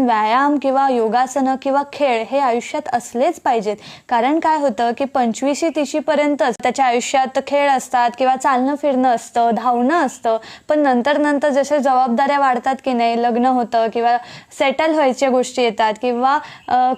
व्यायाम किंवा योगासनं किंवा खेळ हे आयुष्यात असलेच पाहिजेत. कारण काय होतं की 25-30 पर्यंतच त्याच्या आयुष्यात खेळ असतात किंवा चालणं फिरणं असतं, धावणं असतं. पण नंतर जसे जबाबदाऱ्या वाढतात की नाही, लग्न होतं किंवा सेटल व्हायच्या गोष्टी येतात किंवा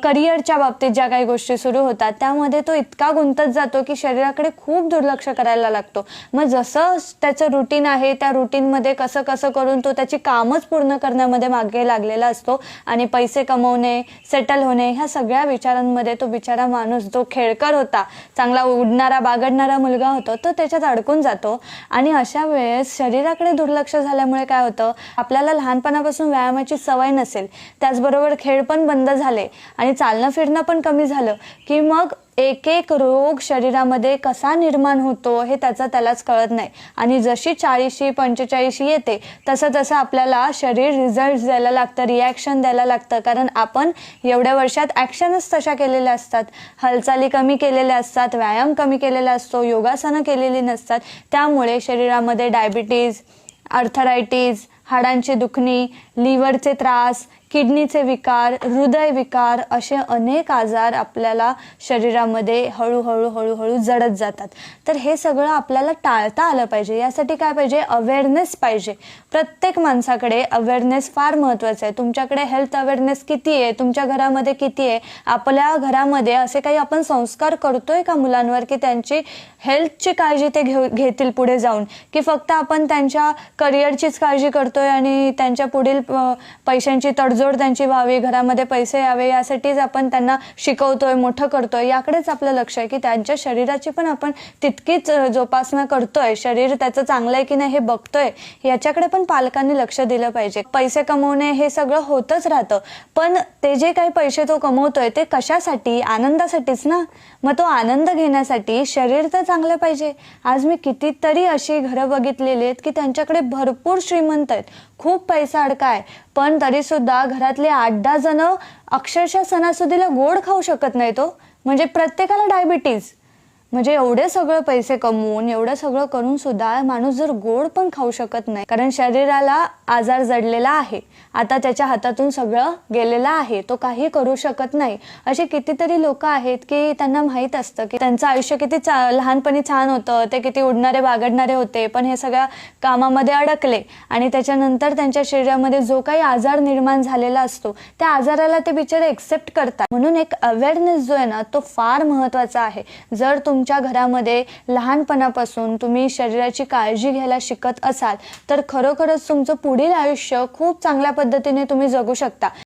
करिअरच्या बाबतीत ज्या काही गोष्टी सुरू होतात, त्यामध्ये तो इतका गुंतत जातो की शरीराकडे खूप दुर्लक्ष करायला लागतो. मग जसं त्याचं रुटीन आहे त्या रुटीनमध्ये कसं करून तो त्याची कामच पूर्ण करण्यामध्ये मागे लागलेला असतो आणि पैसे कमवणे, सेटल होणे ह्या सगळ्या विचारांमध्ये तो बिचारा माणूस जो खेळकर होता, चांगला उडणारा बागडणारा मुलगा होता, तो त्याच्यात अडकून जातो. आणि अशा वेळेस शरीराकडे दुर्लक्ष झाल्यामुळे काय होतं, आपल्याला लहानपणापासून व्यायामाची सवय नसेल, त्याचबरोबर खेळ पण बंद झाले आणि चालणं फिरणं पण कमी झालं की मग एक रोग शरीरामध्ये कसा निर्माण होतो हे त्यालाच कळत नाही. आणि जशी 40-45 येते तसं आपल्याला शरीर रिझल्ट द्यायला लागतं, रिॲक्शन द्यायला लागतं. कारण आपण एवढ्या वर्षात ॲक्शनच तशा केलेल्या असतात, हालचाली कमी केलेल्या असतात, व्यायाम कमी केलेला असतो, योगासनं केलेली नसतात. त्यामुळे शरीरामध्ये डायबिटीज, आर्थरायटिस, हाडांची दुखणी, लिव्हरचे त्रास, किडनीचे विकार, हृदय विकार असे अनेक आजार आपल्याला शरीरामध्ये हळूहळू जडत जातात. तर हे सगळं आपल्याला टाळता आलं पाहिजे. यासाठी काय पाहिजे, अवेअरनेस पाहिजे. प्रत्येक माणसाकडे अवेअरनेस फार महत्त्वाचं आहे. तुमच्याकडे हेल्थ अवेअरनेस किती आहे, तुमच्या घरामध्ये किती आहे, आपल्या घरामध्ये असे काही आपण संस्कार करतोय का मुलांवर की त्यांची हेल्थची काळजी ते घेतील पुढे जाऊन, की फक्त आपण त्यांच्या करिअरचीच काळजी करतोय आणि त्यांच्या पुढील पैशांची तडजोड त्यांची व्हावी, घरामध्ये पैसे यावे यासाठीच आपण त्यांना शिकवतोय, मोठं करतोय. याकडेच आपलं लक्ष आहे की त्यांच्या शरीराची पण आपण तितकीच जोपासना करतोय, शरीर त्याचं चांगलं आहे की नाही हे बघतोय, याच्याकडे पण पालकांनी लक्ष दिलं पाहिजे. पैसे कमवणे हे सगळं होतच राहतं, पण ते जे काही पैसे तो कमवतोय ते कशासाठी, आनंदासाठीच ना. मग तो आनंद घेण्यासाठी शरीर तर चांगलं पाहिजे. आज मी कितीतरी अशी घरं बघितलेली आहेत की त्यांच्याकडे भरपूर श्रीमंत आहेत, खूप पैसा अडकाय, पण तरी सुद्धा घरातले 8-10 जण अक्षरशः सणासुदीला गोड खाऊ शकत नाही. तो म्हणजे प्रत्येकाला डायबिटीज. म्हणजे एवढे सगळं पैसे कमवून एवढं सगळं करून सुद्धा माणूस जर गोड पण खाऊ शकत नाही, कारण शरीराला आजार जडलेला आहे, आता त्याच्या हातातून सगळं गेलेलं आहे, तो काही करू शकत नाही. असे कितीतरी लोक आहेत की त्यांना माहीत असतं की त्यांचं आयुष्य किती लहानपणी छान होतं, ते किती उडणारे बागडणारे होते, पण हे सगळ्या कामामध्ये अडकले आणि त्याच्यानंतर त्यांच्या शरीरामध्ये जो काही आजार निर्माण झालेला असतो त्या आजाराला ते बिचारे एक्सेप्ट करतात. म्हणून एक अवेअरनेस जो आहे ना तो फार महत्त्वाचा आहे. जर तुमच्या घरामध्ये लहानपणापासून तुम्ही शरीराची काळजी घ्यायला शिकत असाल तर खरोखरच तुमचं पुढील आयुष्य खूप चांगल्या पद्धतीने तुम्ही जगू शकता.